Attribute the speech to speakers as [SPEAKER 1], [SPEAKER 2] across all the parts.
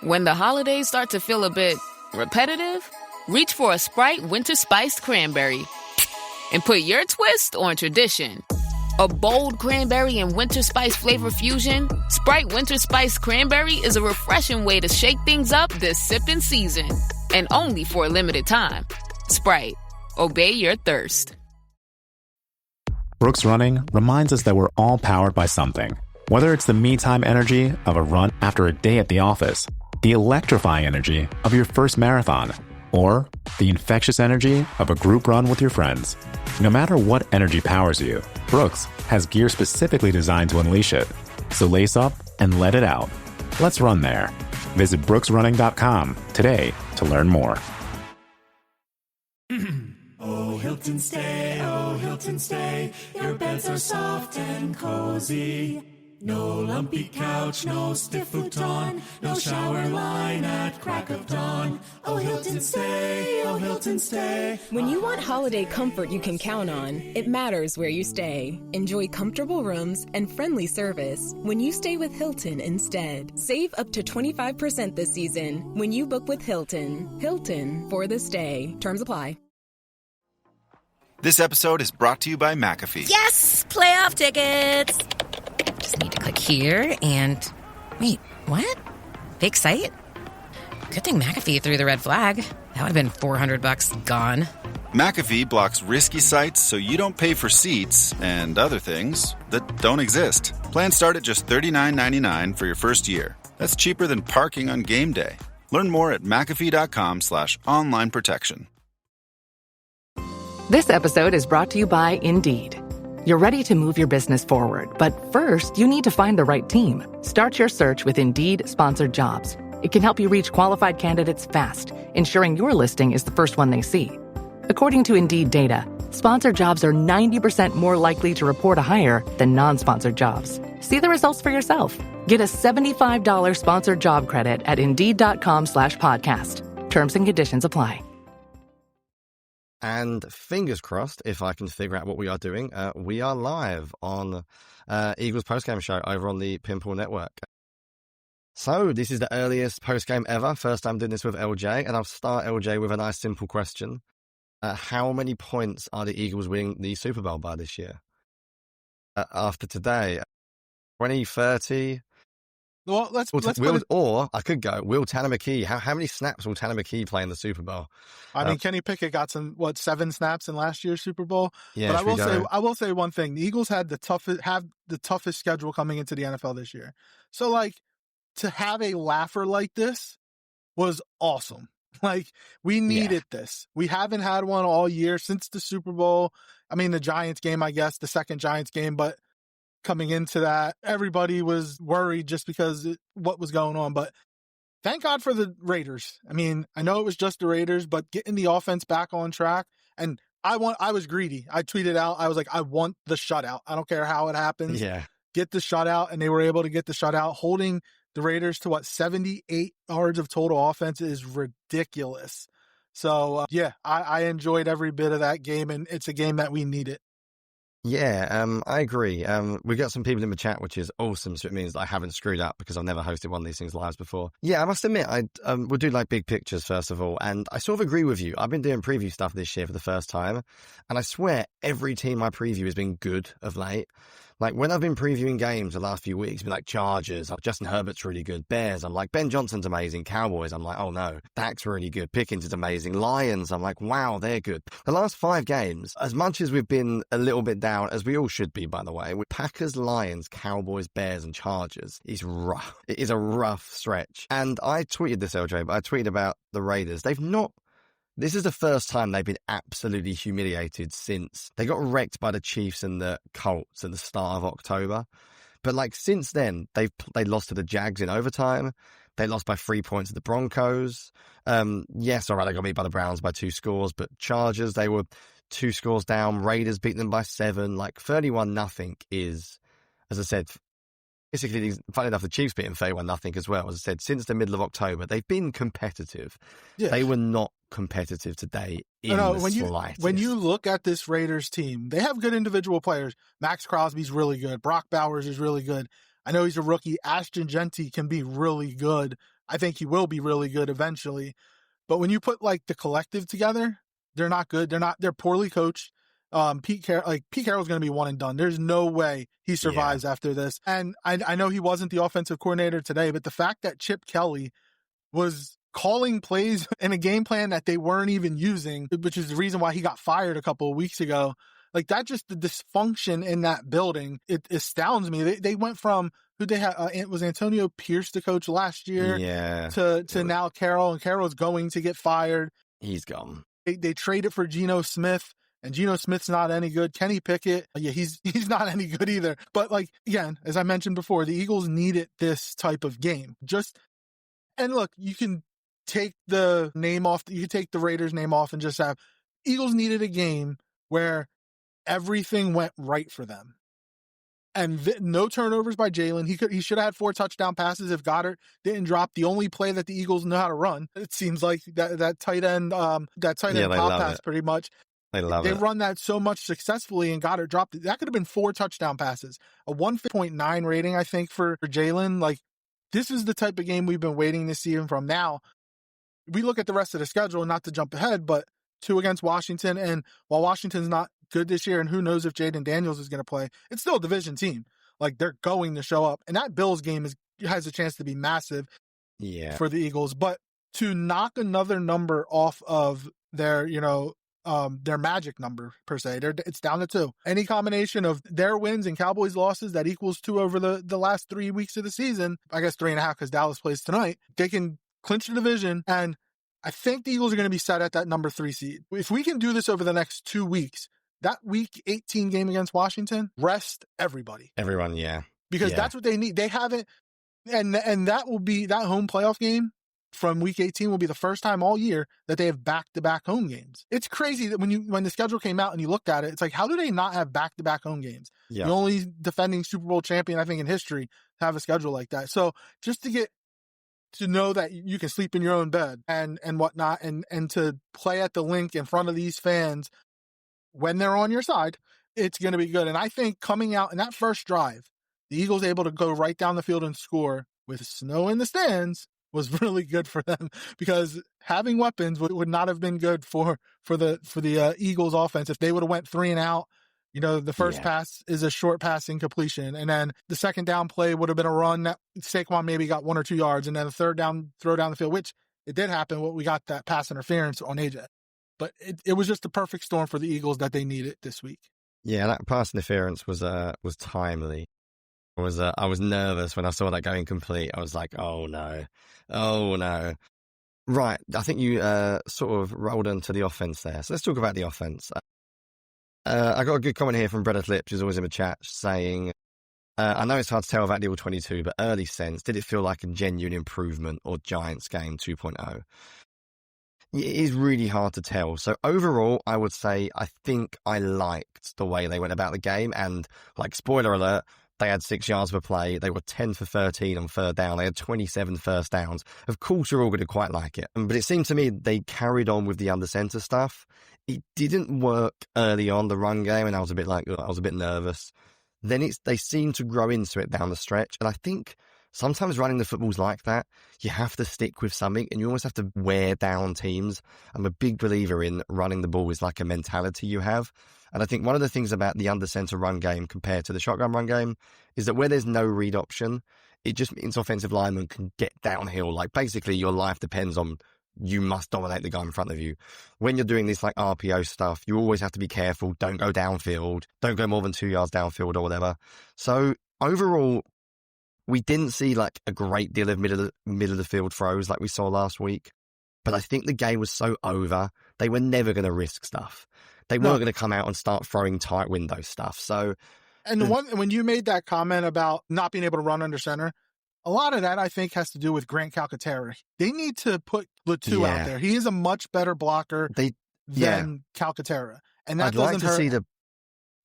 [SPEAKER 1] When the holidays start to feel a bit repetitive, reach for a Sprite Winter Spiced Cranberry and put your twist on tradition. A bold cranberry and winter spice flavor fusion, Sprite Winter Spiced Cranberry is a refreshing way to shake things up this sipping season. And only for a limited time. Sprite. Obey your thirst.
[SPEAKER 2] Brooks Running reminds us that we're all powered by something. Whether it's the me-time energy of a run after a day at the office, the electrifying energy of your first marathon, or the infectious energy of a group run with your friends. No matter what energy powers you, Brooks has gear specifically designed to unleash it. So lace up and let it out. Let's run there. Visit brooksrunning.com today to learn more.
[SPEAKER 3] Oh, Hilton stay, your beds are soft and cozy. No lumpy couch, no stiff futon, no shower line at crack of dawn. Oh, Hilton stay.
[SPEAKER 4] When you want holiday comfort you can count on, it matters where you stay. Enjoy comfortable rooms and friendly service when you stay with Hilton instead. Save up to 25% this season when you book with Hilton. Hilton for the stay. Terms apply.
[SPEAKER 5] This episode is brought to you by McAfee.
[SPEAKER 6] Yes! Playoff tickets! Just need to click here and... Wait, what? Fake site? Good thing McAfee threw the red flag. That would have been $400 gone.
[SPEAKER 5] McAfee blocks risky sites so you don't pay for seats and other things that don't exist. Plans start at just $39.99 for your first year. That's cheaper than parking on game day. Learn more at McAfee.com/online protection.
[SPEAKER 7] This episode is brought to you by Indeed. You're ready to move your business forward, but first, you need to find the right team. Start your search with Indeed Sponsored Jobs. It can help you reach qualified candidates fast, ensuring your listing is the first one they see. According to Indeed data, sponsored jobs are 90% more likely to report a hire than non-sponsored jobs. See the results for yourself. Get a $75 sponsored job credit at Indeed.com/podcast. Terms and conditions apply.
[SPEAKER 8] And fingers crossed, if I can figure out what we are doing, we are live on Eagles postgame show over on the Pimple Network. So this is the earliest postgame ever. First time doing this with LJ, and I'll start LJ with a nice simple question. How many points are the Eagles winning the Super Bowl by this year? After today, 20, 30?
[SPEAKER 9] Well, let's put it...
[SPEAKER 8] Or I could go, will Tanner McKee, how many snaps will Tanner McKee play in the Super Bowl?
[SPEAKER 9] I mean, Kenny Pickett got 7 snaps in last year's Super Bowl.
[SPEAKER 8] Yeah,
[SPEAKER 9] but I will say one thing. The Eagles had the toughest schedule coming into the NFL this year. So, to have a laugher like this was awesome. We needed this. We haven't had one all year since the Super Bowl. I mean, the Giants game, I guess, the second Giants game, but coming into that, everybody was worried just because what was going on. But thank God for the Raiders. I mean, I know it was just the Raiders, but getting the offense back on track. And I was greedy. I tweeted out, I was like, I want the shutout. I don't care how it happens.
[SPEAKER 8] Yeah. Get
[SPEAKER 9] the shutout. And they were able to get the shutout. Holding the Raiders to 78 yards of total offense is ridiculous. So, I enjoyed every bit of that game, and it's a game that we needed.
[SPEAKER 8] Yeah, I agree. We've got some people in the chat, which is awesome. So it means that I haven't screwed up because I've never hosted one of these things live before. Yeah, I must admit, I would do big pictures first of all. And I sort of agree with you. I've been doing preview stuff this year for the first time. And I swear every team I preview has been good of late. When I've been previewing games the last few weeks, it's been Chargers, Justin Herbert's really good. Bears, I'm like, Ben Johnson's amazing. Cowboys, I'm like, oh no. Dak's really good. Pickens is amazing. Lions, I'm like, wow, they're good. The last 5 games, as much as we've been a little bit down, as we all should be, by the way, with Packers, Lions, Cowboys, Bears, and Chargers, it's rough. It is a rough stretch. And I tweeted this, LJ, but I tweeted about the Raiders. This is the first time they've been absolutely humiliated since they got wrecked by the Chiefs and the Colts at the start of October. But since then, they lost to the Jags in overtime. They lost by 3 points to the Broncos. Yes, all right, they got beat by the Browns by 2 scores, but Chargers, they were 2 scores down. Raiders beat them by 7. 31-0 is, as I said, basically, funny enough, the Chiefs beating 31-0 as well. As I said, since the middle of October, they've been competitive. Yeah. They were not competitive today in the slightest.
[SPEAKER 9] When you look at this Raiders team, they have good individual players. Max Crosby's really good. Brock Bowers is really good. I know he's a rookie. Ashton Genty can be really good I think he will be really good eventually. But when you put like the collective together, they're not good. They're poorly coached. Pete Carroll's going to be one and done. There's no way he survives after this. And I know he wasn't the offensive coordinator today, but the fact that Chip Kelly was calling plays in a game plan that they weren't even using, which is the reason why he got fired a couple of weeks ago. Like that, just the dysfunction in that building, it astounds me. They went from who they had, it was Antonio Pierce, the coach last year, to now Carroll, and Carroll's going to get fired.
[SPEAKER 8] He's gone.
[SPEAKER 9] They traded for Geno Smith, and Geno Smith's not any good. Kenny Pickett, he's not any good either. But like, again, as I mentioned before, the Eagles needed this type of game. And look, you can take the name off, you can take the Raiders name off and just have Eagles needed a game where everything went right for them. And no turnovers by Jalen. He should have had 4 touchdown passes if Goddard didn't drop the only play that the Eagles know how to run. It seems like that tight end pop pass pretty much. They run that so much successfully, and Goddard dropped it. That could have been 4 touchdown passes. A 1.9 rating, I think, for Jalen. Like, this is the type of game we've been waiting to see him from. Now, we look at the rest of the schedule, not to jump ahead, but 2 against Washington. And while Washington's not good this year, and who knows if Jaden Daniels is going to play, it's still a division team. Like, they're going to show up. And that Bills game has a chance to be massive for the Eagles. But to knock another number off of their magic number, per se, it's down to 2. Any combination of their wins and Cowboys losses that equals 2 over the last 3 weeks of the season, I guess 3.5 because Dallas plays tonight, they can clinch the division. And I think the Eagles are going to be set at that number 3 seed. If we can do this over the next 2 weeks, that week 18 game against Washington, rest everybody.
[SPEAKER 8] Everyone,
[SPEAKER 9] because that's what they need. They haven't, and that will be, that home playoff game from week 18 will be the first time all year that they have back-to-back home games. It's crazy that when the schedule came out and you looked at it, it's like, how do they not have back-to-back home games? The only defending Super Bowl champion, I think, in history to have a schedule like that. So just to get to know that you can sleep in your own bed and whatnot, and to play at the Link in front of these fans when they're on your side, it's going to be good. And I think coming out in that first drive, the Eagles able to go right down the field and score with snow in the stands was really good for them, because having weapons would not have been good for the Eagles offense. If they would have went 3 and out, the first pass is a short passing completion, and then the second down play would have been a run that Saquon maybe got 1 or 2 yards, and then a third down throw down the field, which it did happen. We got that pass interference on AJ. But it was just the perfect storm for the Eagles that they needed this week.
[SPEAKER 8] Yeah, that pass interference was timely. I was nervous when I saw that go incomplete. I was like, oh no. Right, I think you sort of rolled into the offense there. So let's talk about the offense. I got a good comment here from Brett Lips, who's always in the chat, saying, I know it's hard to tell about the All-22, but early sense, did it feel like a genuine improvement or Giants game 2.0? It is really hard to tell. So overall, I would say I think I liked the way they went about the game. And like, spoiler alert, they had 6 yards per play. They were 10 for 13 on third down. They had 27 first downs. Of course, you're all going to quite like it. But it seemed to me they carried on with the under center stuff. It didn't work early on, the run game, and I was a bit nervous. Then they seemed to grow into it down the stretch. And I think sometimes running the football's like that. You have to stick with something, and you almost have to wear down teams. I'm a big believer in running the ball is like a mentality you have. And I think one of the things about the under-center run game compared to the shotgun run game is that where there's no read option, it just means offensive linemen can get downhill. Like, basically, your life depends on you must dominate the guy in front of you. When you're doing this like RPO stuff, you always have to be careful. Don't go downfield. Don't go more than 2 yards downfield or whatever. So overall, we didn't see like a great deal of middle of the field throws like we saw last week. But I think the game was so over, they were never going to risk stuff. They weren't going to come out and start throwing tight window stuff. So,
[SPEAKER 9] and when you made that comment about not being able to run under center, a lot of that I think has to do with Grant Calcaterra. They need to put Latu out there. He is a much better blocker than Calcaterra, and that
[SPEAKER 8] I'd like to see the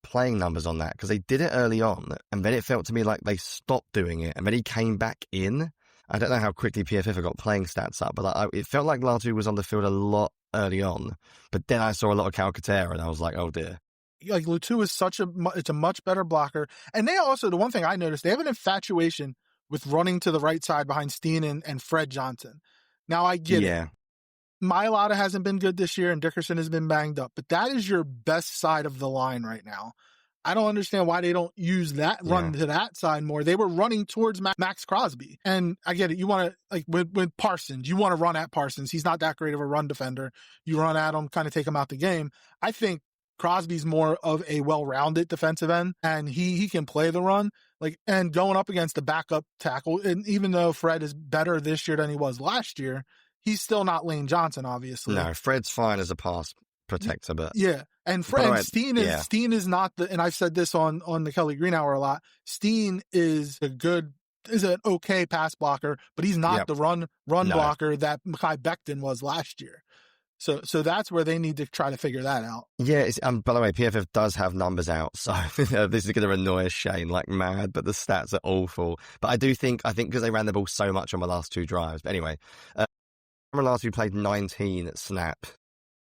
[SPEAKER 8] playing numbers on that, because they did it early on, and then it felt to me like they stopped doing it, and then he came back in. I don't know how quickly PFF got playing stats up, but it felt like Latu was on the field a lot early on. But then I saw a lot of Calcaterra, and I was like, oh dear.
[SPEAKER 9] Like, Latu is it's a much better blocker. And they also, the one thing I noticed, they have an infatuation with running to the right side behind Steen and Fred Johnson. Now I get it. Mailata hasn't been good this year and Dickerson has been banged up, but that is your best side of the line right now. I don't understand why they don't use that run to that side more. They were running towards Max Crosby. And I get it. You want to, like with Parsons, you want to run at Parsons. He's not that great of a run defender. You run at him, kind of take him out the game. I think Crosby's more of a well-rounded defensive end, and he can play the run. And going up against the backup tackle, and even though Fred is better this year than he was last year, he's still not Lane Johnson, obviously.
[SPEAKER 8] No, Fred's fine as a pass protector, but
[SPEAKER 9] and Steen is not the, and I've said this on the Kelly Green Hour a lot. Steen is an okay pass blocker, but he's not the run blocker that Mekhi Becton was last year. So that's where they need to try to figure that out.
[SPEAKER 8] Yeah, by the way, PFF does have numbers out, so this is going to annoy Shane like mad, but the stats are awful. But I think because they ran the ball so much on the last 2 drives. But anyway, last we played 19 snap.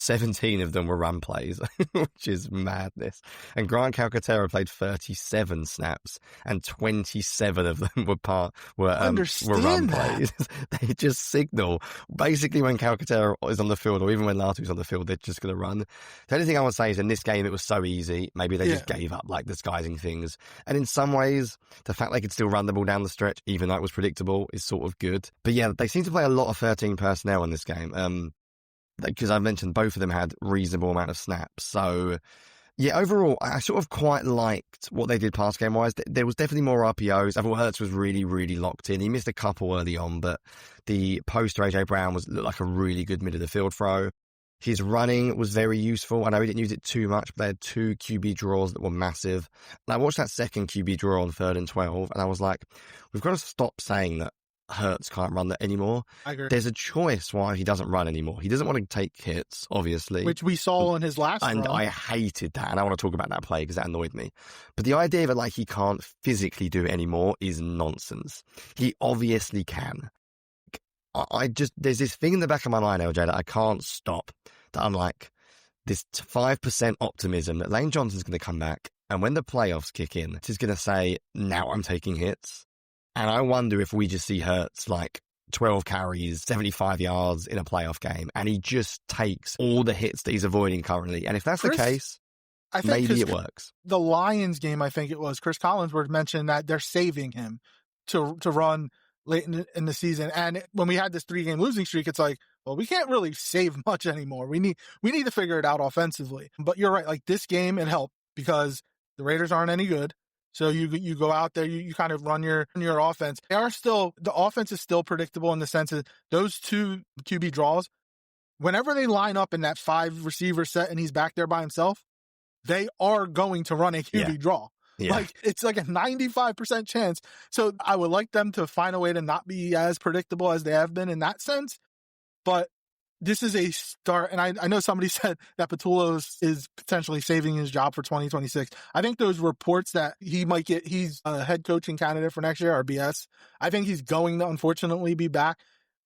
[SPEAKER 8] 17 of them were run plays, which is madness. And Grant Calcaterra played 37 snaps, and 27 of them were run plays. They just signal. Basically, when Calcaterra is on the field, or even when Latu's on the field, they're just going to run. The only thing I would say is in this game, it was so easy. Maybe they just gave up, disguising things. And in some ways, the fact they could still run the ball down the stretch, even though it was predictable, is sort of good. But yeah, they seem to play a lot of 13 personnel in this game. Because I mentioned both of them had reasonable amount of snaps. So, yeah, overall, I sort of quite liked what they did pass game-wise. There was definitely more RPOs. I thought Hurts was really, really locked in. He missed a couple early on, but the post to A.J. Brown looked like a really good middle-of-the-field throw. His running was very useful. I know he didn't use it too much, but they had 2 QB draws that were massive. And I watched that second QB draw on 3rd and 12, and I was like, we've got to stop saying that Hurts can't run that anymore.
[SPEAKER 9] I agree.
[SPEAKER 8] There's a choice why he doesn't run anymore. He doesn't want to take hits, obviously.
[SPEAKER 9] Which we saw in his last run.
[SPEAKER 8] And I hated that, and I want to talk about that play because that annoyed me. But the idea that he can't physically do it anymore is nonsense. He obviously can. There's this thing in the back of my mind, LJ, that I can't stop. That I'm like, this 5% optimism that Lane Johnson's going to come back, and when the playoffs kick in, he's going to say, now I'm taking hits. And I wonder if we just see Hurts 12 carries, 75 yards in a playoff game, and he just takes all the hits that he's avoiding currently. And if that's the case, maybe it works.
[SPEAKER 9] The Lions game, I think it was, Chris Collinsworth mentioned that they're saving him to run late in the season. And when we had this 3-game losing streak, it's like, well, we can't really save much anymore. We need to figure it out offensively. But you're right. This game, it helped because the Raiders aren't any good. So you go out there, you kind of run your offense. The offense is still predictable in the sense that those 2 QB draws, whenever they line up in that 5 receiver set and he's back there by himself, they are going to run a QB draw. Yeah. It's like a 95% chance. So I would like them to find a way to not be as predictable as they have been in that sense. But this is a start, and I know somebody said that Patullo is potentially saving his job for 2026. I think those reports that he's a head coaching candidate for next year are BS. I think he's going to unfortunately be back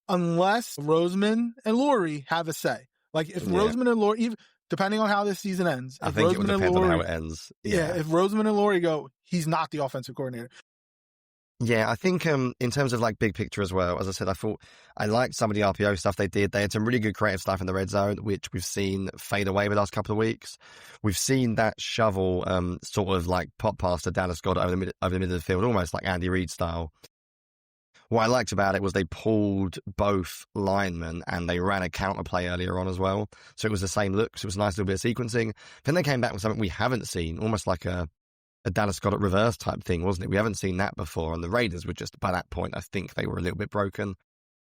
[SPEAKER 9] unless Roseman and Lurie have a say. Roseman and Lurie, even depending on how this season ends.
[SPEAKER 8] I think it would depend on how it ends.
[SPEAKER 9] Yeah, if Roseman and Lurie go, he's not the offensive coordinator.
[SPEAKER 8] Yeah, I think in terms of big picture as well, as I said, I thought I liked some of the RPO stuff they did. They had some really good creative stuff in the red zone, which we've seen fade away the last couple of weeks. We've seen that shovel sort of pop past to Dallas Goedert over the middle of the field, almost like Andy Reid style. What I liked about it was they pulled both linemen and they ran a counter play earlier on as well. So it was the same look. So it was a nice little bit of sequencing. Then they came back with something we haven't seen, almost like a Dallas Goedert reverse type thing, wasn't it? We haven't seen that before. And the Raiders were just, by that point, I think they were a little bit broken.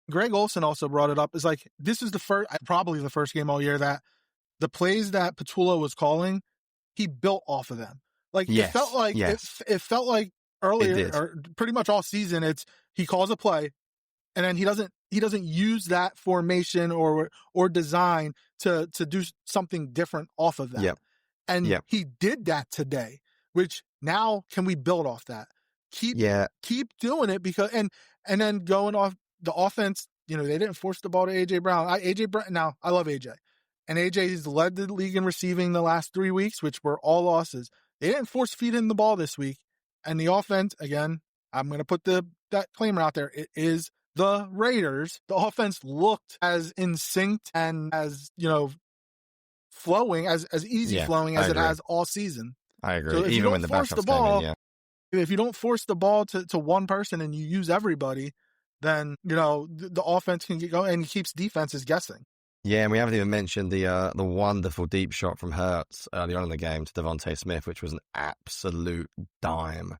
[SPEAKER 9] Greg Olsen also brought it up. It's this is probably the first game all year that the plays that Patullo was calling, he built off of them. It felt like earlier, or pretty much all season, he calls a play and then he doesn't use that formation or design to do something different off of that.
[SPEAKER 8] Yep.
[SPEAKER 9] And he did that today. Which now can we build off that? Keep doing it because and then going off the offense, they didn't force the ball to A.J. Brown. Now I love A.J. And A.J.'s led the league in receiving the last 3 weeks, which were all losses. They didn't force feed him the ball this week. And the offense, again, I'm going to put that claimer out there. It is the Raiders. The offense looked as in sync and as, flowing, as easy flowing as it has all season.
[SPEAKER 8] I agree.
[SPEAKER 9] So
[SPEAKER 8] even when the backups came in,
[SPEAKER 9] if you don't force the ball to one person and you use everybody, then, the offense can get going and keeps defenses guessing.
[SPEAKER 8] Yeah, and we haven't even mentioned the wonderful deep shot from Hurts early on in the game to Devontae Smith, which was an absolute dime.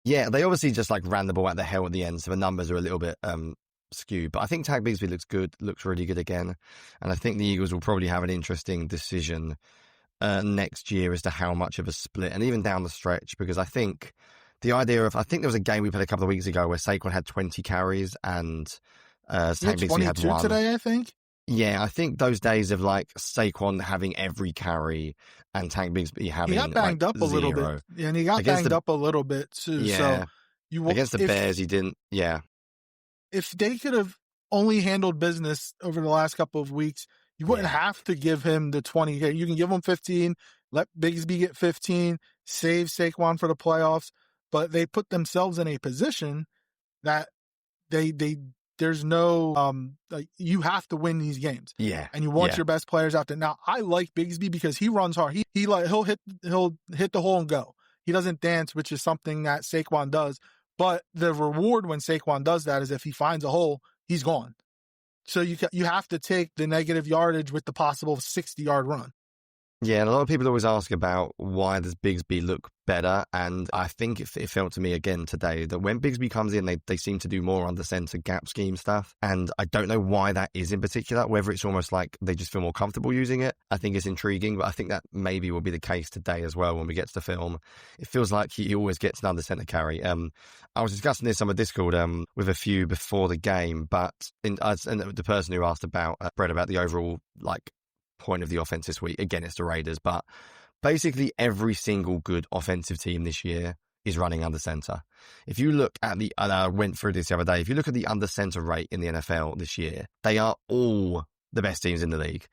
[SPEAKER 8] Yeah, they obviously just ran the ball at the hell at the end, so the numbers are a little bit skewed. But I think Tank Bigsby looks really good again. And I think the Eagles will probably have an interesting decision next year as to how much of a split, and even down the stretch, because I think the idea of, I think there was a game we played a couple of weeks ago where Saquon had 20 carries and Tank Bigsby had 1.
[SPEAKER 9] Today, I think.
[SPEAKER 8] Yeah, I think those days of Saquon having every carry and Tank Bigsby having,
[SPEAKER 9] he got banged up a little bit. Yeah, and he got banged up a little bit too.
[SPEAKER 8] Yeah.
[SPEAKER 9] So
[SPEAKER 8] against the Bears, he didn't. Yeah.
[SPEAKER 9] If they could have only handled business over the last couple of weeks, you wouldn't have to give him the 20. You can give him 15, let Bigsby get 15, save Saquon for the playoffs. But they put themselves in a position that there's no, you have to win these games.
[SPEAKER 8] Yeah.
[SPEAKER 9] And you want your best players out there. Now, I like Bigsby because he runs hard. He'll hit the hole and go. He doesn't dance, which is something that Saquon does. But the reward when Saquon does that is if he finds a hole, he's gone. So you have to take the negative yardage with the possible 60-yard run.
[SPEAKER 8] Yeah, and a lot of people always ask about why does Bigsby look better, and I think it felt to me again today that when Bigsby comes in, they seem to do more under center gap scheme stuff, and I don't know why that is in particular, whether it's almost like they just feel more comfortable using it. I think it's intriguing, but I think that maybe will be the case today as well when we get to the film. It feels like he always gets an under center carry. I was discussing this on my Discord with a few before the game, but and the person who asked about Brett about the overall point of the offense this week. Again, it's the Raiders, but basically every single good offensive team this year is running under center. If you look at I went through this the other day, if you look at the under center rate in the NFL this year, they are all the best teams in the league.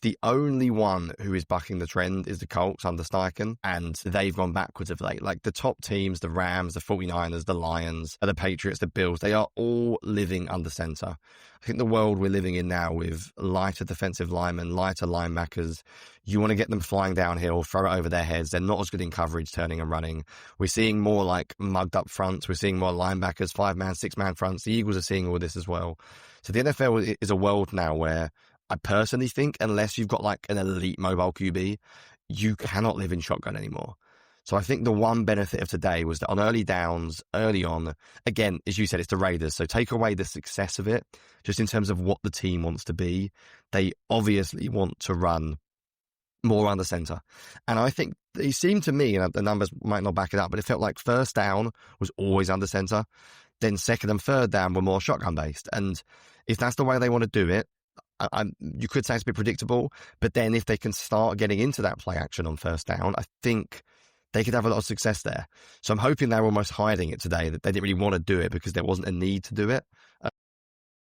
[SPEAKER 8] The only one who is bucking the trend is the Colts under Steichen, and they've gone backwards of late. The top teams, the Rams, the 49ers, the Lions, the Patriots, the Bills, they are all living under center. I think the world we're living in now with lighter defensive linemen, lighter linebackers, you want to get them flying downhill, throw it over their heads. They're not as good in coverage, turning and running. We're seeing more mugged up fronts. We're seeing more linebackers, 5-man, 6-man fronts. The Eagles are seeing all this as well. So the NFL is a world now where I personally think unless you've got an elite mobile QB, you cannot live in shotgun anymore. So I think the one benefit of today was that on early downs, early on, again, as you said, it's the Raiders. So take away the success of it, just in terms of what the team wants to be. They obviously want to run more under center. And I think it seemed to me, and the numbers might not back it up, but it felt like first down was always under center. Then second and third down were more shotgun based. And if that's the way they want to do it, you could say it's a bit predictable, but then if they can start getting into that play action on first down, I think they could have a lot of success there. So I'm hoping they're almost hiding it today, that they didn't really want to do it because there wasn't a need to do it.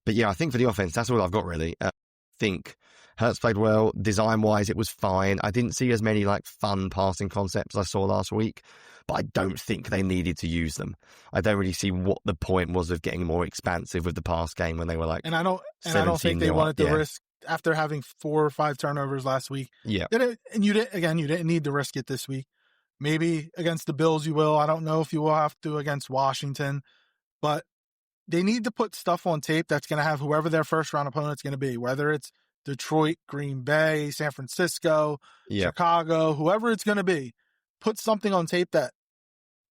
[SPEAKER 8] But yeah, I think for the offense, that's all I've got really. I think Hurts played well. Design-wise, it was fine. I didn't see as many fun passing concepts as I saw last week, but I don't think they needed to use them. I don't really see what the point was of getting more expansive with the pass game when they were
[SPEAKER 9] And I don't think they wanted to risk after having 4 or 5 turnovers last week.
[SPEAKER 8] Yeah.
[SPEAKER 9] And you didn't need to risk it this week. Maybe against the Bills you will. I don't know if you will have to against Washington, but they need to put stuff on tape that's going to have whoever their first round opponent's going to be, whether it's Detroit, Green Bay, San Francisco, Chicago, whoever it's going to be. Put something on tape that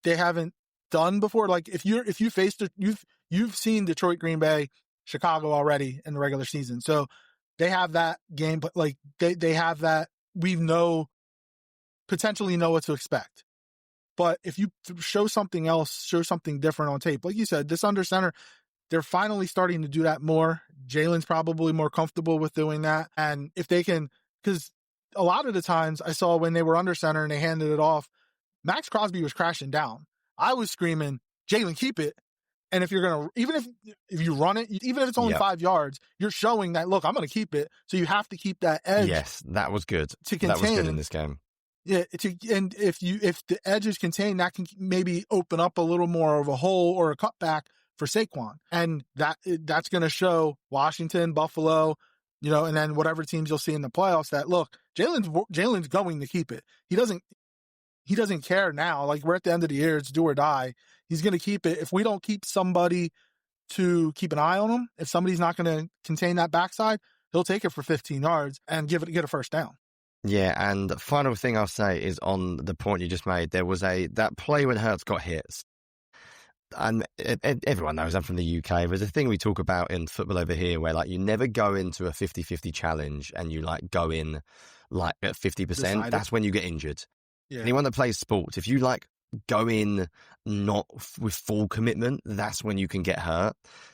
[SPEAKER 9] they haven't done before. If you faced it, you've seen Detroit, Green Bay, Chicago already in the regular season, so they have that game. But they have that, we potentially know what to expect. But if you show something else, show something different on tape, like you said, this under center, they're finally starting to do that more. Jalen's probably more comfortable with doing that. And if they can, because a lot of the times I saw when they were under center and they handed it off, Max Crosby was crashing down. I was screaming, Jalen, keep it. And if you're going to, even if you run it, even if it's only 5 yards, you're showing that, look, I'm going to keep it. So you have to keep that edge.
[SPEAKER 8] Yes, that was good.
[SPEAKER 9] To contain.
[SPEAKER 8] That was good in this game.
[SPEAKER 9] Yeah, and if the edge is contained, that can maybe open up a little more of a hole or a cutback for Saquon, and that's going to show Washington, Buffalo, and then whatever teams you'll see in the playoffs. That look, Jalen's going to keep it. He doesn't care now. Like, we're at the end of the year, it's do or die. He's going to keep it. If we don't keep somebody to keep an eye on him, if somebody's not going to contain that backside, he'll take it for 15 yards and get a first down.
[SPEAKER 8] Yeah, and the final thing I'll say is on the point you just made. There was that play when Hurts got hit. And everyone knows I'm from the UK. There's a thing we talk about in football over here where, like, you never go into a 50-50 challenge and you, like, go in, like, at 50%.
[SPEAKER 9] Decided.
[SPEAKER 8] That's when you get injured.
[SPEAKER 9] Yeah.
[SPEAKER 8] Anyone that plays sports, if you, like, go in not with full commitment, that's when you can get hurt.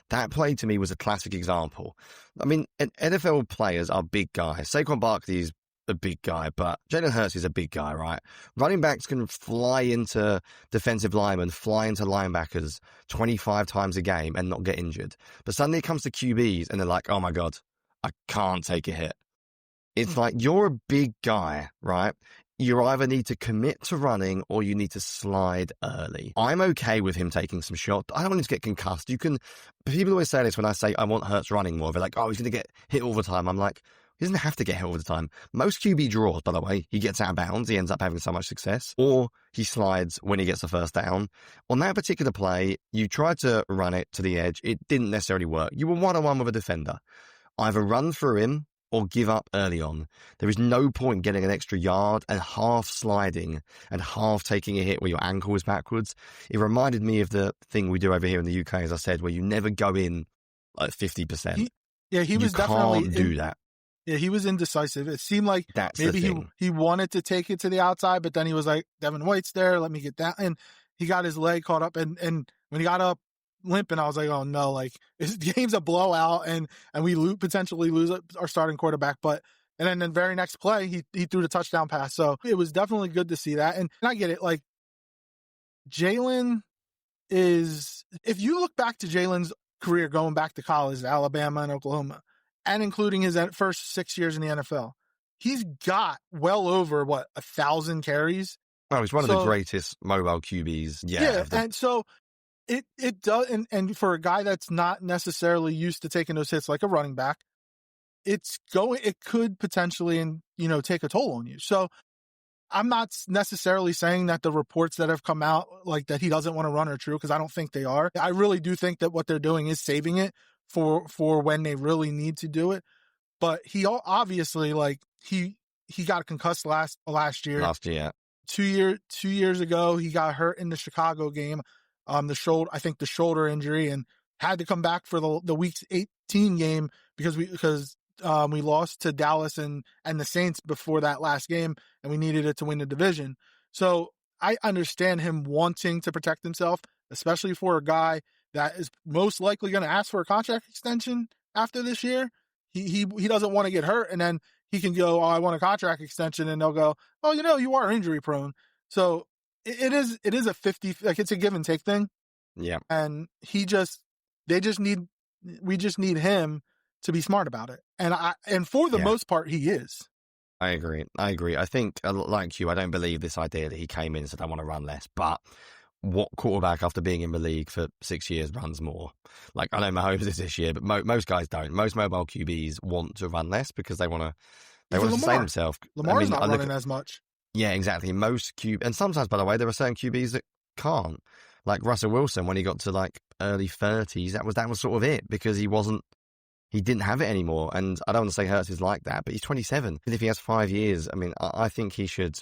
[SPEAKER 8] That play to me was a classic example. I mean, NFL players are big guys. Saquon Barkley's a big guy, but Jalen Hurts is a big guy, right? Running backs can fly into defensive linemen, fly into linebackers 25 times a game and not get injured. But suddenly it comes to QBs and they're like, oh my God, I can't take a hit. It's like, you're a big guy, right? You either need to commit to running or you need to slide early. I'm okay with him taking some shots. I don't want him to get concussed. People always say this when I say I want Hurts running more. They're like, oh, he's going to get hit all the time. I'm like, he doesn't have to get hit all the time. Most QB draws, by the way, he gets out of bounds. He ends up having so much success. Or he slides when he gets the first down. On that particular play, you tried to run it to the edge. It didn't necessarily work. You were one-on-one with a defender. Either run through him or give up early on. There is no point getting an extra yard and half sliding and half taking a hit where your ankle is backwards. It reminded me of the thing we do over here in the UK, as I said, where you never go in at 50%.
[SPEAKER 9] He was definitely...
[SPEAKER 8] You can't do that.
[SPEAKER 9] Yeah, he was indecisive. It seemed like
[SPEAKER 8] That's
[SPEAKER 9] maybe he wanted to take it to the outside, but then he was like, Devin White's there, let me get that. And he got his leg caught up. And when he got up limping, I was like, oh no, like, this game's a blowout and we potentially lose our starting quarterback. And then the very next play, he threw the touchdown pass. So it was definitely good to see that. And I get it. Like, Jalen is, if you look back to Jalen's career going back to college, Alabama and Oklahoma, and including his first 6 years in the NFL, he's got well over 1,000 carries.
[SPEAKER 8] Oh, he's one of the greatest mobile QBs. Yeah.
[SPEAKER 9] And so it does, and for a guy that's not necessarily used to taking those hits like a running back, it could potentially, take a toll on you. So I'm not necessarily saying that the reports that have come out, like, that he doesn't want to run, are true, because I don't think they are. I really do think that what they're doing is saving it for when they really need to do it. But he obviously, like, he got concussed last year.
[SPEAKER 8] Last year.
[SPEAKER 9] 2 years ago, he got hurt in the Chicago game. The shoulder injury, and had to come back for the week 18 game because we lost to Dallas and the Saints before that last game, and we needed it to win the division. So I understand him wanting to protect himself, especially for a guy that is most likely going to ask for a contract extension after this year. He doesn't want to get hurt, and then he can go, oh, I want a contract extension, and they'll go, oh, you are injury prone. So it is a 50, like, it's a give and take thing.
[SPEAKER 8] Yeah. And
[SPEAKER 9] we just need him to be smart about it. And for the most part, he is.
[SPEAKER 8] I agree. I think, like you, I don't believe this idea that he came in and said, I want to run less, but what quarterback after being in the league for 6 years runs more? Like, I know Mahomes is this year, but most guys don't. Most mobile QBs want to run less because they want to sustain themselves.
[SPEAKER 9] Lamar's not running as much.
[SPEAKER 8] Yeah, exactly. Most and sometimes, by the way, there are certain QBs that can't. Like Russell Wilson, when he got to like early 30s, that was sort of it, because he didn't have it anymore. And I don't want to say Hurts is like that, but he's 27. And if he has 5 years, I mean, I think he should,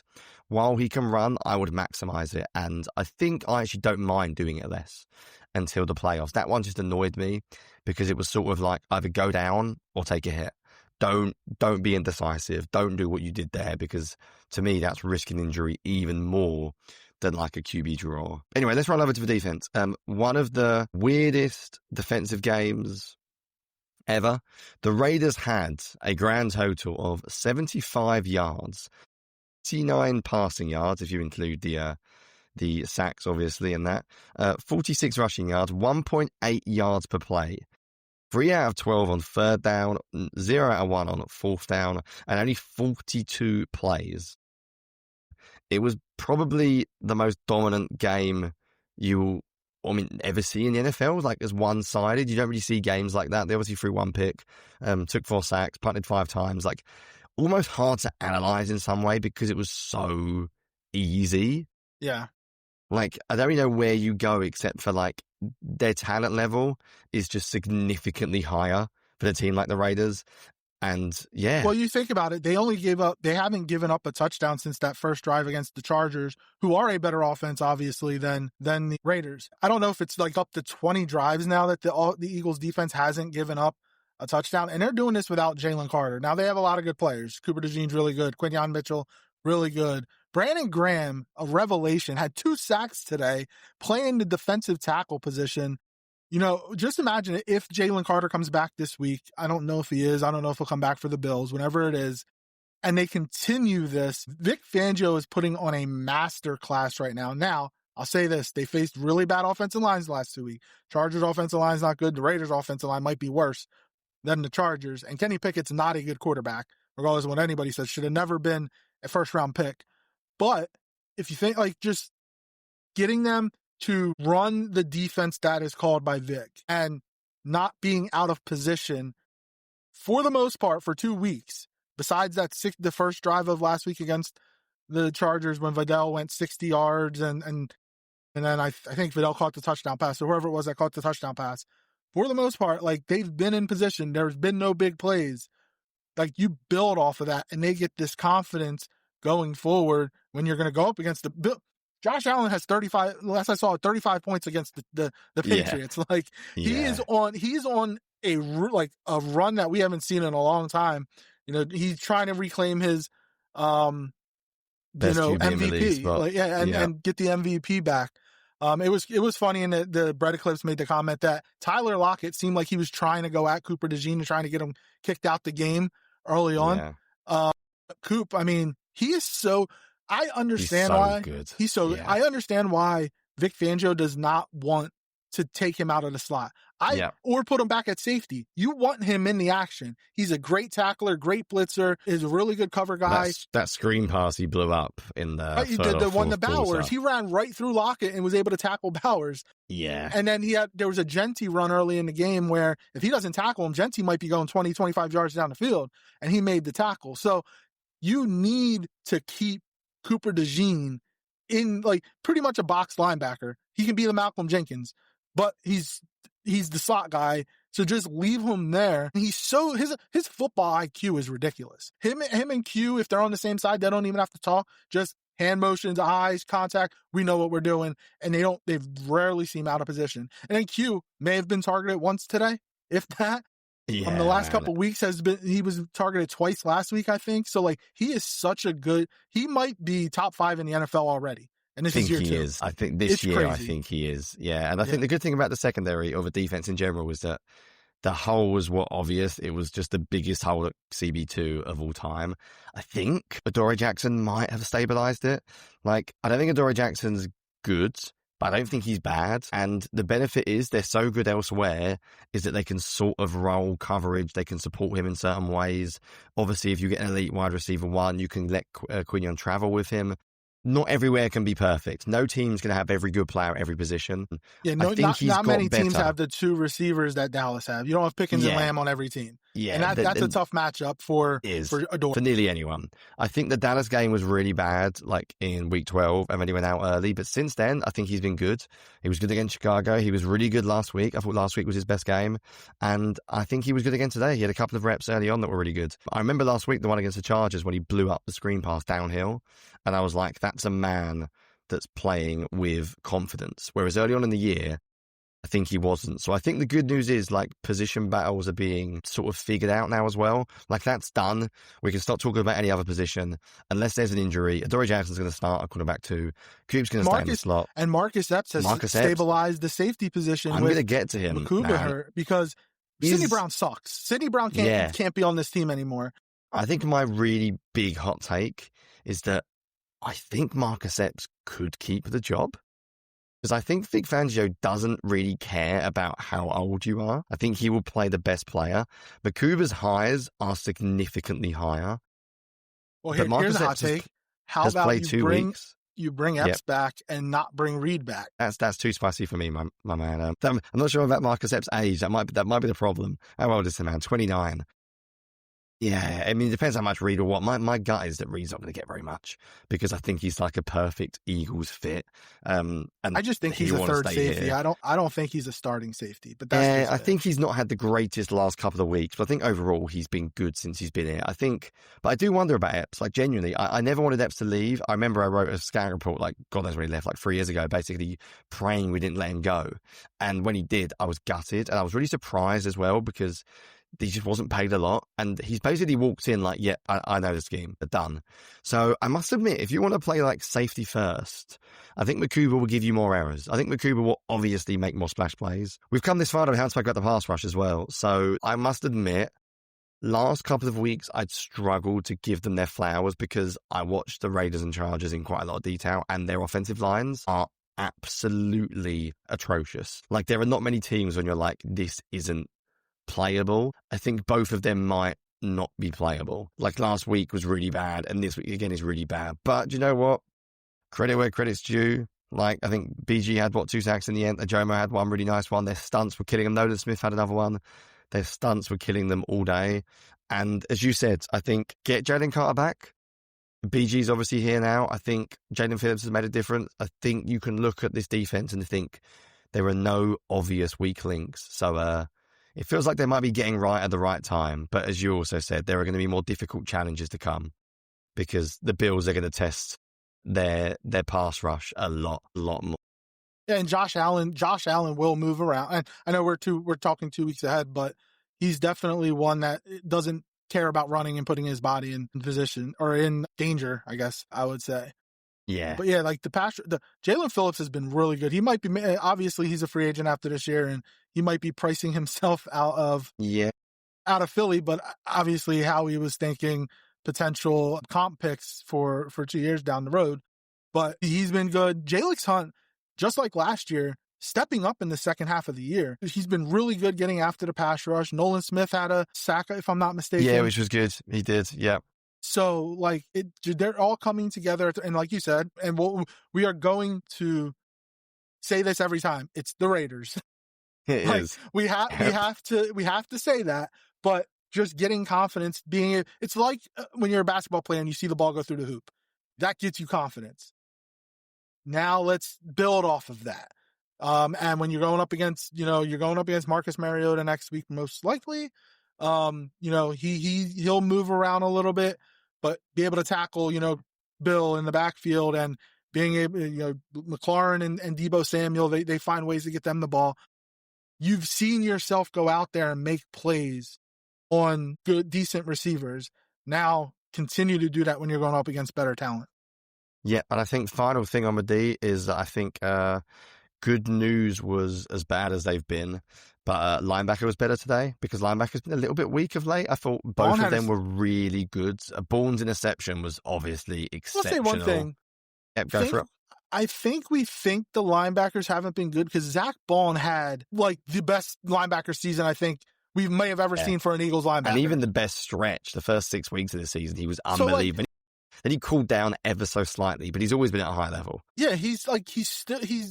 [SPEAKER 8] while he can run, I would maximize it. And I think I actually don't mind doing it less until the playoffs. That one just annoyed me because it was sort of like either go down or take a hit. Don't be indecisive. Don't do what you did there, because to me, that's risking injury even more than like a QB draw. Anyway, let's run over to the defense. One of the weirdest defensive games ever. The Raiders had a grand total of 75 yards, 69 passing yards, if you include the sacks, obviously, in that. 46 rushing yards, 1.8 yards per play. 3 out of 12 on third down, 0 out of 1 on fourth down, and only 42 plays. it was probably the most dominant game you ever see in the NFL. Like, as one-sided. You don't really see games like that. They obviously threw one pick, took 4 sacks, punted 5 times. Like, almost hard to analyze in some way because it was so easy.
[SPEAKER 9] Yeah.
[SPEAKER 8] Like, I don't really know where you go except for, like, their talent level is just significantly higher for a team like the Raiders. And yeah.
[SPEAKER 9] Well, you think about it, they haven't given up a touchdown since that first drive against the Chargers, who are a better offense, obviously, than the Raiders. I don't know if it's like up to 20 drives now that the Eagles defense hasn't given up a touchdown, and they're doing this without Jalen Carter. Now, they have a lot of good players. Cooper DeJean's really good. Quinyon Mitchell, really good. Brandon Graham, a revelation, had 2 sacks today, playing the defensive tackle position. Just imagine if Jalen Carter comes back this week. I don't know if he is. I don't know if he'll come back for the Bills, whenever it is. And they continue this. Vic Fangio is putting on a master class right now. Now, I'll say this. They faced really bad offensive lines the last 2 weeks. Chargers offensive line is not good. The Raiders offensive line might be worse than the Chargers. And Kenny Pickett's not a good quarterback, regardless of what anybody says. Should have never been a first-round pick. But if you think, like, just getting them to run the defense that is called by Vic and not being out of position for the most part for 2 weeks, besides the first drive of last week against the Chargers when Vidal went 60 yards and then I think Vidal caught the touchdown pass, or whoever it was that caught the touchdown pass. For the most part, like, they've been in position. There's been no big plays. Like, you build off of that, and they get this confidence going forward when you're going to go up against the Josh Allen has 35. Last I saw, 35 points against the Patriots. Yeah. Like, he's on a run that we haven't seen in a long time. He's trying to reclaim his MVP. And get the MVP back. It was funny, and the Brett Eclipse made the comment that Tyler Lockett seemed like he was trying to go at Cooper DeJean and trying to get him kicked out the game early on. Yeah. Coop, I mean, he is so. I understand why
[SPEAKER 8] good.
[SPEAKER 9] I understand why Vic Fangio does not want to take him out of the slot. Or put him back at safety. You want him in the action. He's a great tackler, great blitzer, is a really good cover guy.
[SPEAKER 8] That screen pass he blew up in the
[SPEAKER 9] one to Bowers. He ran right through Lockett and was able to tackle Bowers.
[SPEAKER 8] Yeah.
[SPEAKER 9] And then there was a Genty run early in the game where if he doesn't tackle him, Genty might be going 20, 25 yards down the field, and he made the tackle. So you need to keep Cooper DeJean in, like, pretty much a box linebacker. He can be the Malcolm Jenkins, but he's the slot guy. So just leave him there. He's so his football IQ is ridiculous. Him and Q, if they're on the same side, they don't even have to talk. Just hand motions, eyes, contact. We know what we're doing, and they've rarely seem out of position. And then Q may have been targeted once today, if that.
[SPEAKER 8] Yeah,
[SPEAKER 9] the last couple of weeks he was targeted twice last week, I think. So, like, he is he might be top 5 in the NFL already. And this is year 2.
[SPEAKER 8] Is. I think this year,
[SPEAKER 9] crazy.
[SPEAKER 8] I think he is. Yeah. And I think the good thing about the secondary or the defense in general was that the holes were obvious. It was just the biggest hole at CB2 of all time. I think Adoree Jackson might have stabilized it. Like, I don't think Adoree Jackson's good, but I don't think he's bad. And the benefit is they're so good elsewhere is that they can sort of roll coverage. They can support him in certain ways. Obviously, if you get an elite wide receiver 1, you can let Quinyon travel with him. Not everywhere can be perfect. No team's going to have every good player at every position.
[SPEAKER 9] Yeah, not many teams have the 2 receivers that Dallas have. You don't have Pickens and Lamb on every team.
[SPEAKER 8] Yeah,
[SPEAKER 9] and that's a tough matchup for Adoree.
[SPEAKER 8] For nearly anyone. I think the Dallas game was really bad, like in week 12, and then he went out early. But since then, I think he's been good. He was good against Chicago. He was really good last week. I thought last week was his best game. And I think he was good again today. He had a couple of reps early on that were really good. I remember last week, the one against the Chargers, when he blew up the screen pass downhill. And I was like, that's a man that's playing with confidence. Whereas early on in the year, I think he wasn't. So I think the good news is, like, position battles are being sort of figured out now as well. Like, that's done. We can start talking about any other position unless there's an injury. Adoree Jackson's going to start at quarterback 2. Coop's going to stay in the slot.
[SPEAKER 9] And Marcus Epps has stabilized the safety position.
[SPEAKER 8] I'm going to get to him
[SPEAKER 9] because Sidney Brown sucks. Sidney Brown can't be on this team anymore.
[SPEAKER 8] I think my really big hot take is that I think Marcus Epps could keep the job. Because I think Vic Fangio doesn't really care about how old you are. I think he will play the best player. But Kuba's highs are significantly higher.
[SPEAKER 9] Well, here's a hot take. How
[SPEAKER 8] has
[SPEAKER 9] about
[SPEAKER 8] played
[SPEAKER 9] you
[SPEAKER 8] 2
[SPEAKER 9] bring
[SPEAKER 8] weeks.
[SPEAKER 9] Epps back and not bring Reed back?
[SPEAKER 8] That's too spicy for me, my man. I'm not sure about Marcus Epps' age. That might be the problem. How old is the man? 29. Yeah, I mean, it depends how much Reed or what. My gut is that Reed's not going to get very much because I think he's like a perfect Eagles fit. And
[SPEAKER 9] I just think he's a third safety. Here. I don't think he's a starting safety. But that's
[SPEAKER 8] I think he's not had the greatest last couple of weeks. But I think overall he's been good since he's been here. But I do wonder about Epps. Like genuinely, I never wanted Epps to leave. I remember I wrote a scouting report, like God knows when he left, like 3 years ago, basically praying we didn't let him go. And when he did, I was gutted, and I was really surprised as well because he just wasn't paid a lot, and he's basically walked in like, yeah, I know the scheme, they're done. So I must admit, if you want to play like safety first, I think Makuba will give you more errors. I think Makuba will obviously make more splash plays. We've come this far and we haven't spoken about the pass rush as well. So I must admit, last couple of weeks, I'd struggled to give them their flowers because I watched the Raiders and Chargers in quite a lot of detail, and their offensive lines are absolutely atrocious. Like there are not many teams when you're like, this isn't playable. I think both of them might not be playable. Like last week was really bad, and this week again is really bad. But do you know what? Credit where credit's due. Like I think BG had 2 sacks in the end. Ajomo had one really nice one. Their stunts were killing them. Nolan Smith had another one. Their stunts were killing them all day. And as you said, I think get Jalen Carter back. BG's obviously here now. I think Jaden Phillips has made a difference. I think you can look at this defense and think there are no obvious weak links. So it feels like they might be getting right at the right time. But as you also said, there are going to be more difficult challenges to come because the Bills are going to test their pass rush a lot more.
[SPEAKER 9] Yeah, and Josh Allen will move around. And I know we're talking 2 weeks ahead, but he's definitely one that doesn't care about running and putting his body in position or in danger, I guess I would say.
[SPEAKER 8] Yeah.
[SPEAKER 9] But yeah, like the Jalen Phillips has been really good. He might be, obviously he's a free agent after this year, and he might be pricing himself out of Philly, but obviously how he was thinking potential comp picks for 2 years down the road. But he's been good. Jalix Hunt, just like last year, stepping up in the second half of the year. He's been really good getting after the pass rush. Nolan Smith had a sack, if I'm not mistaken.
[SPEAKER 8] Yeah, which was good. He did, yeah.
[SPEAKER 9] So, like, they're all coming together, and like you said, and we are going to say this every time. It's the Raiders.
[SPEAKER 8] It is.
[SPEAKER 9] We have to say that, but just getting confidence, it's like when you're a basketball player and you see the ball go through the hoop. That gets you confidence. Now let's build off of that. And when you're going up against Marcus Mariota next week, most likely, he'll move around a little bit, but be able to tackle, Bill in the backfield, and being able, McLaurin and Deebo Samuel, they find ways to get them the ball. You've seen yourself go out there and make plays on good, decent receivers. Now continue to do that when you're going up against better talent.
[SPEAKER 8] Yeah, and I think final thing on the D is that I think good news was as bad as they've been, but linebacker was better today because linebacker's been a little bit weak of late. I thought both of them were really good. Bourne's interception was obviously exceptional.
[SPEAKER 9] I'll say one thing.
[SPEAKER 8] Yep, go for it.
[SPEAKER 9] I think we think the linebackers haven't been good because Zach Baun had like the best linebacker season I think we may have ever seen for an Eagles linebacker.
[SPEAKER 8] And even the best stretch, the first 6 weeks of the season, he was unbelievable. Then he cooled down ever so slightly, but he's always been at a high level.
[SPEAKER 9] Yeah, he's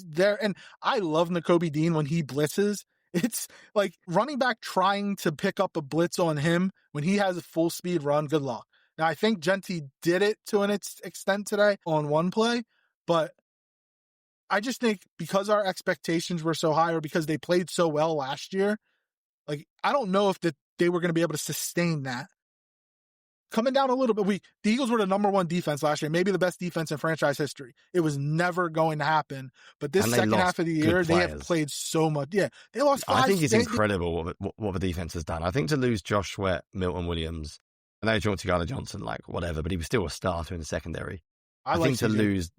[SPEAKER 9] there. And I love Nakobe Dean when he blitzes. It's like running back trying to pick up a blitz on him when he has a full speed run. Good luck. Now, I think Genty did it to an extent today on one play, but I just think because our expectations were so high or because they played so well last year, like, I don't know if they were going to be able to sustain that. Coming down a little bit, the Eagles were the number one defense last year, maybe the best defense in franchise history. It was never going to happen. But this second half of the year, they have played so much. Yeah, they lost 5.
[SPEAKER 8] I think it's incredible what the defense has done. I think to lose Josh Sweat, Milton Williams, I know John Tagala Johnson, like whatever, but he was still a starter in the secondary. I think to lose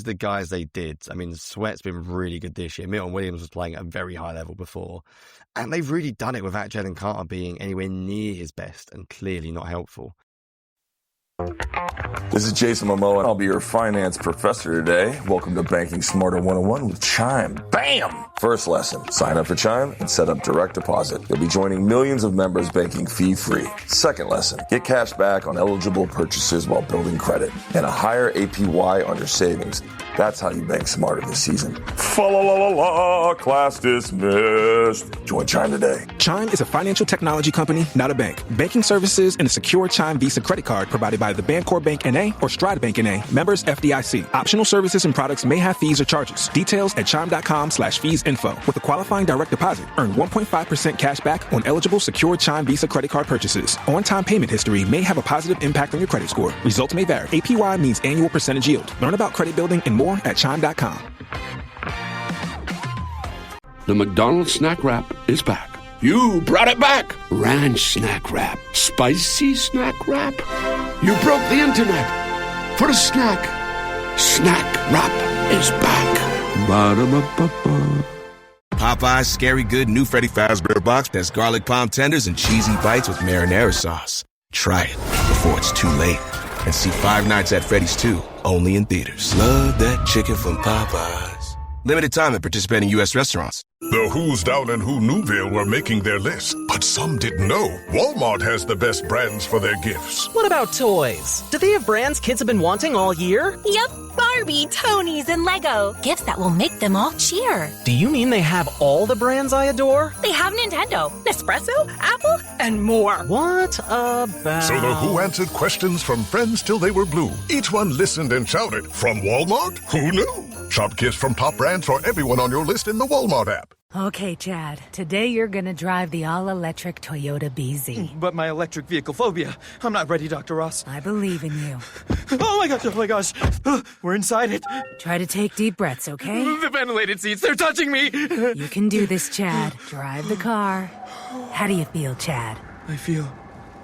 [SPEAKER 8] the guys they did. I mean, Sweat's been really good this year. Milton Williams was playing at a very high level before. And they've really done it without Jalen Carter being anywhere near his best and clearly not helpful.
[SPEAKER 10] This is Jason Momoa, and I'll be your finance professor today. Welcome to Banking Smarter 101 with Chime. Bam! First lesson, sign up for Chime and set up direct deposit. You'll be joining millions of members banking fee-free. Second lesson, get cash back on eligible purchases while building credit and a higher APY on your savings. That's how you bank smarter this season. Fa-la-la-la-la, class dismissed. Join Chime today.
[SPEAKER 11] Chime is a financial technology company, not a bank. Banking services and a secure Chime Visa credit card provided by the Bancorp Bank N.A. or Stride Bank N.A. Members FDIC. Optional services and products may have fees or charges. Details at chime.com/fees-info. With a qualifying direct deposit, earn 1.5% cash back on eligible secure Chime Visa credit card purchases. On-time payment history may have a positive impact on your credit score. Results may vary. APY means annual percentage yield. Learn about credit building and more at chime.com.
[SPEAKER 12] The McDonald's Snack Wrap is back. You brought it back. Ranch Snack Wrap. Spicy Snack Wrap. You broke the internet for a snack. Snack Wrap is back. Ba-da-ba-ba-ba.
[SPEAKER 13] Popeye's Scary Good new Freddy Fazbear Box has garlic palm tenders and cheesy bites with marinara sauce. Try it before it's too late. And see Five Nights at Freddy's 2, only in theaters. Love that chicken from Popeyes. Limited time at participating U.S. restaurants.
[SPEAKER 14] The Who's Down in Who Newville were making their list, but some didn't know Walmart has the best brands for their gifts.
[SPEAKER 15] What about toys? Do they have brands kids have been wanting all year?
[SPEAKER 16] Yep, Barbie, Tony's, and Lego. Gifts that will make them all cheer.
[SPEAKER 15] Do you mean they have all the brands I adore?
[SPEAKER 16] They have Nintendo, Nespresso, Apple, and more.
[SPEAKER 15] What about...
[SPEAKER 14] So the Who answered questions from friends till they were blue. Each one listened and shouted, from Walmart? Who knew? Shop gifts from top brands for everyone on your list in the Walmart app.
[SPEAKER 17] Okay, Chad. Today you're gonna drive the all-electric Toyota BZ.
[SPEAKER 18] But my electric vehicle phobia. I'm not ready, Dr. Ross.
[SPEAKER 17] I believe in you.
[SPEAKER 18] Oh my gosh. We're inside it.
[SPEAKER 17] Try to take deep breaths, okay?
[SPEAKER 18] The ventilated seats, they're touching me.
[SPEAKER 17] You can do this, Chad. Drive the car. How do you feel, Chad?
[SPEAKER 18] I feel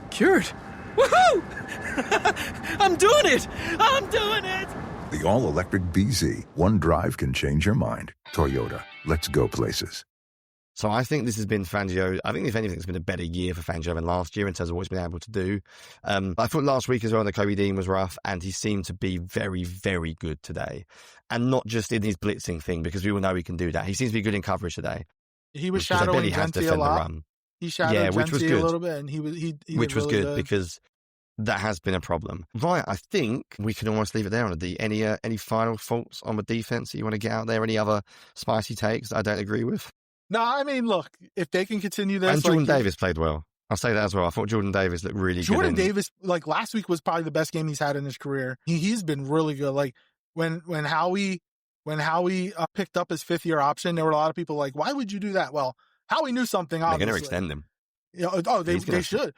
[SPEAKER 18] cured. Woohoo! I'm doing it! I'm doing it!
[SPEAKER 19] The all-electric BZ. One drive can change your mind. Toyota. Let's go places.
[SPEAKER 8] So I think this has been Fangio. I think if anything, it's been a better year for Fangio than last year in terms of what he's been able to do. I thought last week as well, the Kobe Dean was rough, and he seemed to be very, very good today. And not just in his blitzing thing, because we all know he can do that. He seems to be good in coverage today.
[SPEAKER 9] He was shadowing Gentry a lot. He shadowed Gentry a little bit, and he
[SPEAKER 8] which was
[SPEAKER 9] really
[SPEAKER 8] good because that has been a problem. Right, I think we can almost leave it there on the D. Any final thoughts on the defense that you want to get out there? Any other spicy takes that I don't agree with?
[SPEAKER 9] No, I mean, look, if they can continue this...
[SPEAKER 8] And Jordan Davis played well. I'll say that as well. I thought Jordan Davis looked really good.
[SPEAKER 9] Jordan Davis, like, last week was probably the best game he's had in his career. He's been really good. Like, when Howie picked up his fifth-year option, there were a lot of people like, why would you do that? Well, Howie knew something, obviously.
[SPEAKER 8] They're going to extend him.
[SPEAKER 9] They should.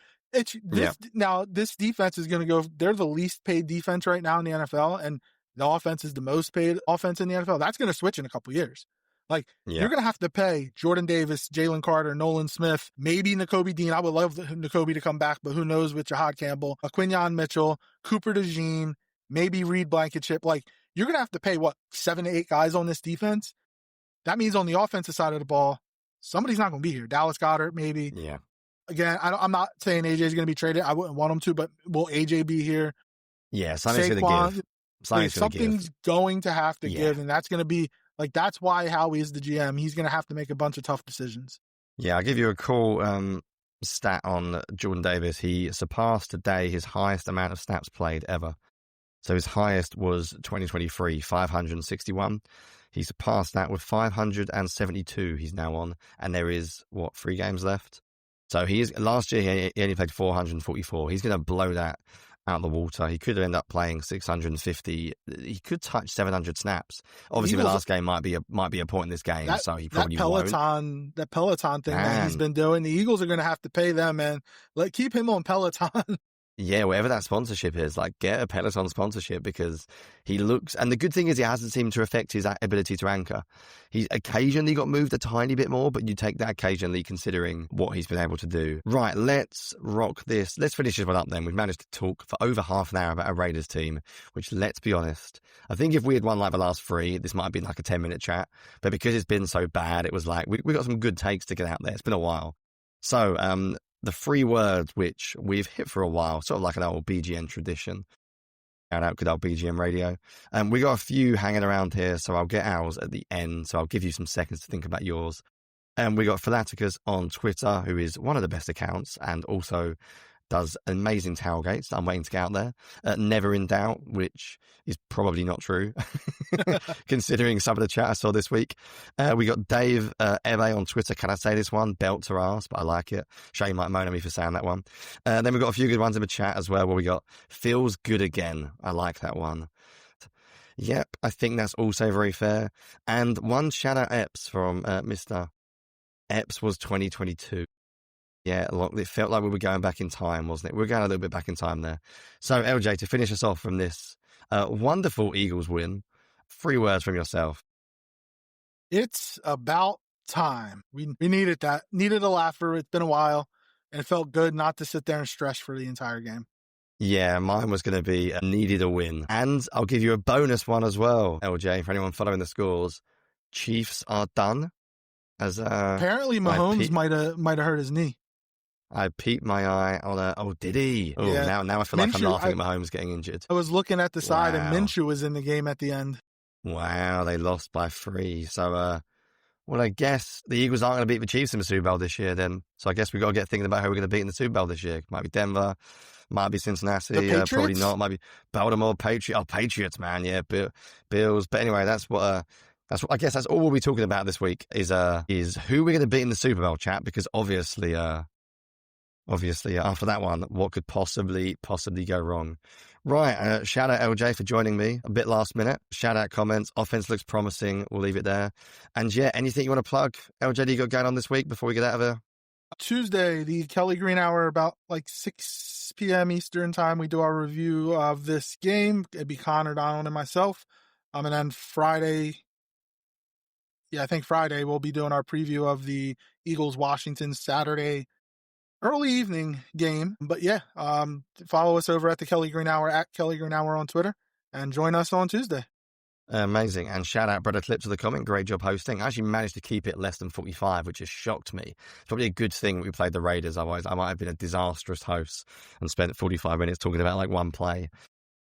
[SPEAKER 9] Now, this defense is going to go... They're the least paid defense right now in the NFL, and the offense is the most paid offense in the NFL. That's going to switch in a couple years. Like, you're going to have to pay Jordan Davis, Jalen Carter, Nolan Smith, maybe Nakobe Dean. I would love Nakobe to come back, but who knows with Jahad Campbell, Quinyon Mitchell, Cooper DeJean, maybe Reed Blankenship. Like, you're going to have to pay, 7 to 8 guys on this defense? That means on the offensive side of the ball, somebody's not going to be here. Dallas Goedert, maybe.
[SPEAKER 8] Yeah.
[SPEAKER 9] Again, I'm not saying AJ is going to be traded. I wouldn't want him to, but will AJ be here?
[SPEAKER 8] Yeah, something's going to give.
[SPEAKER 9] Something's going to have to give, and that's going to be, that's why Howie is the GM. He's going to have to make a bunch of tough decisions.
[SPEAKER 8] Yeah, I'll give you a cool stat on Jordan Davis. He surpassed today his highest amount of snaps played ever. So his highest was 2023, 561. He surpassed that with 572 he's now on, and there is, 3 games left? So last year he only played 444. He's going to blow that out of the water. He could end up playing 650. He could touch 700 snaps. Obviously, the last game might be a point in this game, so he probably won't.
[SPEAKER 9] That Peloton thing that he's been doing, the Eagles are going to have to pay them, and keep him on Peloton.
[SPEAKER 8] Yeah, whatever that sponsorship is, get a Peloton sponsorship, because he looks... And the good thing is it hasn't seemed to affect his ability to anchor. He's occasionally got moved a tiny bit more, but you take that occasionally considering what he's been able to do. Right, let's rock this. Let's finish this one up then. We've managed to talk for over half an hour about a Raiders team, which, let's be honest, I think if we had won the last 3, this might have been a 10-minute chat. But because it's been so bad, it was we got some good takes to get out there. It's been a while. So, the 3 words which we've hit for a while, sort of like an old BGN tradition. Shout out good old BGM radio. We got a few hanging around here, so I'll get ours at the end. So I'll give you some seconds to think about yours. We got Fanaticus on Twitter, who is one of the best accounts and also does amazing tailgates that I'm waiting to get out there. Never in Doubt, which is probably not true, considering some of the chat I saw this week. We got Dave Eve on Twitter. Can I say this one? Belt to ass, but I like it. Shane might moan at me for saying that one. Then we've got a few good ones in the chat as well, where we got Feels Good Again. I like that one. Yep, I think that's also very fair. And one shout out Epps from Mr. Epps was 2022. Yeah, it felt like we were going back in time, wasn't it? We were going a little bit back in time there. So, LJ, to finish us off from this wonderful Eagles win, 3 words from yourself.
[SPEAKER 9] It's about time. We needed that. Needed a laugher. It's been a while, and it felt good not to sit there and stress for the entire game.
[SPEAKER 8] Yeah, mine was going to be needed a win. And I'll give you a bonus one as well, LJ, for anyone following the scores. Chiefs are done. As
[SPEAKER 9] apparently Mahomes might have hurt his knee.
[SPEAKER 8] I peeped my eye on did he? Oh,
[SPEAKER 9] yeah.
[SPEAKER 8] now I feel like I'm laughing at Mahomes getting injured.
[SPEAKER 9] I was looking at the side and Minshew was in the game at the end.
[SPEAKER 8] Wow, they lost by 3. So, well, I guess the Eagles aren't going to beat the Chiefs in the Super Bowl this year then. So I guess we've got to get thinking about who we're going to beat in the Super Bowl this year. Might be Denver, might be Cincinnati, probably not. Might be Baltimore, Patriots, man. Yeah, Bills. But anyway, that's what I guess that's all we'll be talking about this week is who we're going to beat in the Super Bowl, chat, because obviously after that one, what could possibly go wrong? Right, shout out LJ for joining me a bit last minute. Shout out comments. Offense looks promising. We'll leave it there. And yeah, anything you want to plug? LJ, do you got going on this week before we get out of here?
[SPEAKER 9] Tuesday, the Kelly Green Hour, about like 6 p.m. Eastern time, we do our review of this game. It'd be Connor, Donald, and myself. And then Friday, I think Friday, we'll be doing our preview of the Eagles-Washington Saturday early evening game. But yeah, follow us over at the Kelly Green Hour, at Kelly Green Hour on Twitter, and join us on Tuesday.
[SPEAKER 8] Amazing. And shout out Brother Clip to the comment. Great job hosting. I actually managed to keep it less than 45, which has shocked me. It's probably a good thing we played the Raiders. Otherwise, I might have been a disastrous host and spent 45 minutes talking about like one play.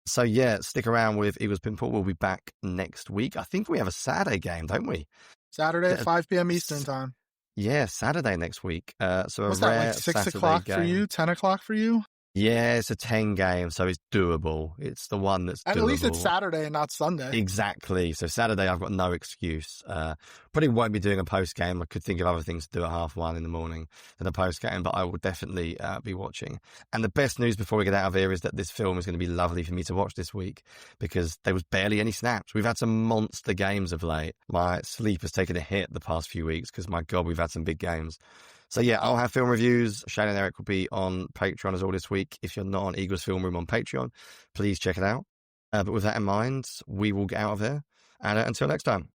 [SPEAKER 8] So yeah, stick around with Eagles Pinball. We'll be back next week. I think we have a Saturday game, don't we?
[SPEAKER 9] Saturday at 5 p.m. Eastern time.
[SPEAKER 8] Yeah, Saturday next week. So
[SPEAKER 9] what's
[SPEAKER 8] a rare
[SPEAKER 9] that, like 6
[SPEAKER 8] Saturday
[SPEAKER 9] o'clock
[SPEAKER 8] game.
[SPEAKER 9] for you, 10 o'clock for you?
[SPEAKER 8] Yeah, it's a 10 game, so it's doable. It's the one that's doable.
[SPEAKER 9] At least it's Saturday and not Sunday.
[SPEAKER 8] Exactly. So Saturday, I've got no excuse. Probably won't be doing a post game. I could think of other things to do at 1:30 in the morning than a post game, but I will definitely be watching. And the best news before we get out of here is that this film is going to be lovely for me to watch this week because there was barely any snaps. We've had some monster games of late. My sleep has taken a hit the past few weeks because, my God, we've had some big games. So yeah, I'll have film reviews. Shane and Eric will be on Patreon as well this week. If you're not on Eagles Film Room on Patreon, please check it out. But with that in mind, we will get out of here. And until next time.